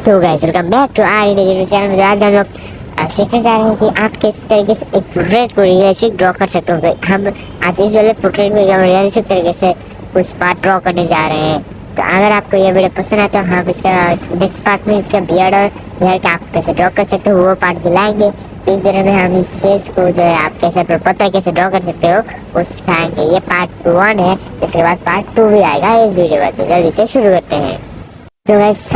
तो guys welcome back to our digital channel में। आज हम लोग सीखने जा रहे हैं कि आप किस तरीके से एक पोर्ट्रेट को रियलिस्टिक ड्रॉ कर सकते हो। तो हम आज इस वाले पोर्ट्रेट को एकदम रियलिस्टिक तरीके से कुछ पार्ट ड्रॉ करने जा रहे हैं। तो अगर आपको ये वीडियो पसंद आता है तो हम इसका नेक्स्ट पार्ट में इसका बियर्ड और हेयर का आप कैसे ड्रॉ कर सकते हो वो पार्ट भी लाएंगे। तो इस वीडियो में हम इस फेस को जो है आप कैसे पता कैसे ड्रॉ कर सकते हो वो सिखाएंगे। ये पार्ट 1 है, इसके बाद पार्ट 2 भी आएगा इस वीडियो में। तो जल्दी से शुरू करते हैं। तो गाइस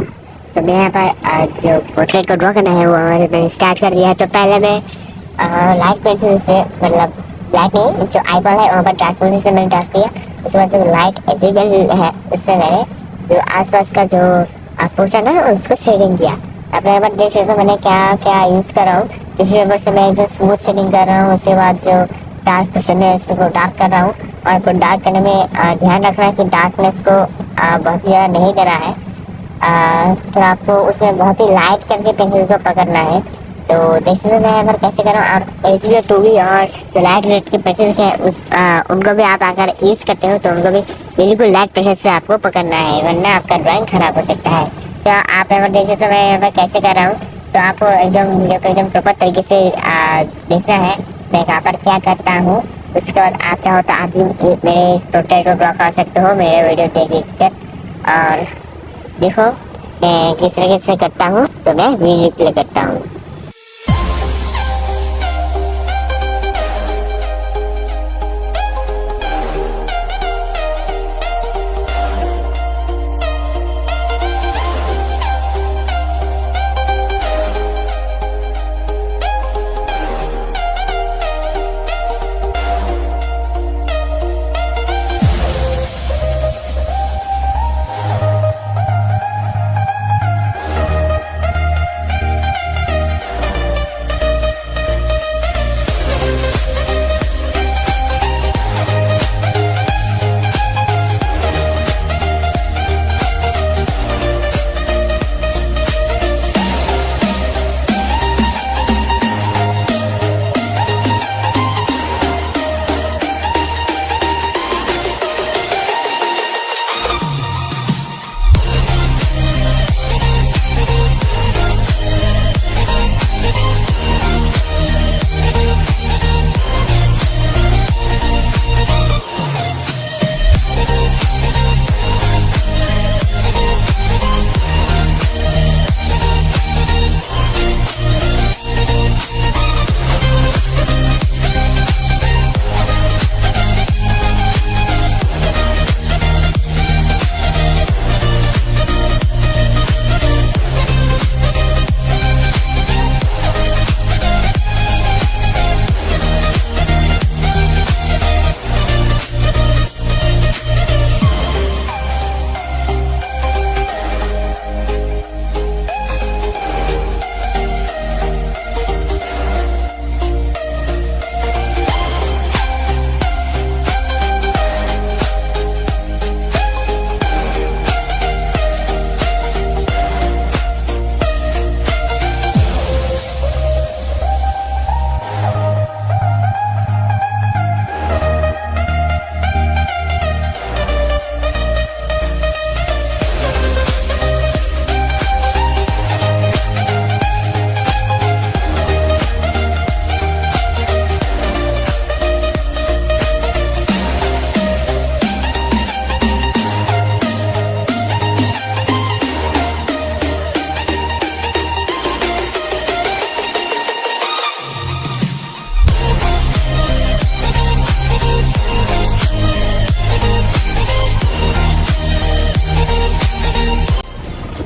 तो मैं यहाँ पर जो पोर्ट्रेट को ड्रॉ करना है वो मैंने स्टार्ट कर दिया है। तो पहले मैं लाइट पेंसिल से, मतलब लाइट नहीं, जो आईबॉल है वहाँ पर डार्क पेंसिल से मैंने डार्क किया। उसके बाद जो लाइट एजिबल है उससे मैंने जो आसपास का जो पोर्शन है उसको शेडिंग किया। आप यहाँ पर देख सकते हो मैंने क्या क्या यूज़ कर रहा हूँ। किसी पेपर से मैं जो स्मूथ शेडिंग कर रहा हूँ, उसके बाद जो डार्क पोर्शन है उसको डार्क कर रहा हूँ। और को डार्क करने में ध्यान रखना है कि डार्कनेस को बहुत ज़्यादा नहीं देना है। तो आपको उसमें बहुत ही लाइट करके पेंसिल को पकड़ना है। तो देख सकते मैं यहाँ पर कैसे कर रहा हूँ। और एच बी टू बी और जो लाइट रेड के पेंसिल के उनको भी आप अगर यूज़ करते हो तो उनको भी बिल्कुल लाइट प्रेशर से आपको पकड़ना है, वरना आपका ड्राइंग खराब हो सकता है। तो आप यहाँ पर देख सकते हो मैं यहाँ पर कैसे कर रहा हूँ। तो आपको एकदम वीडियो को एकदम प्रॉपर तरीके से देखना है मैं यहाँ पर क्या करता हूँ। उसके बाद आप चाहो तो आप भी मेरे इस पोर्ट्रेट को ड्रॉ कर सकते हो मेरे वीडियो देख कर। और देखो मैं किस तरीके से करता हूँ, तो मैं वीडियो प्ले करता हूँ।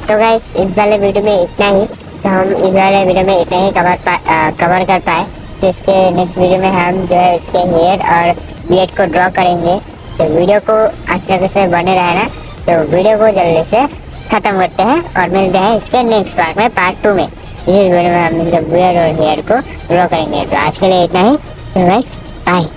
तो गाइस इस वाले वीडियो में इतना ही। तो हम इस वाले वीडियो में इतना ही कवर कर पाए। तो इसके नेक्स्ट वीडियो में हम जो है इसके हेयर और बियर्ड को ड्रॉ करेंगे। तो वीडियो को अच्छे तरह से बने रहना। तो वीडियो को जल्दी से ख़त्म करते हैं और मिलते हैं इसके नेक्स्ट पार्ट में, पार्ट 2 में। इस वीडियो में हम बियर्ड और हेयर को ड्रॉ करेंगे। तो आज के लिए इतना ही। So guys bye.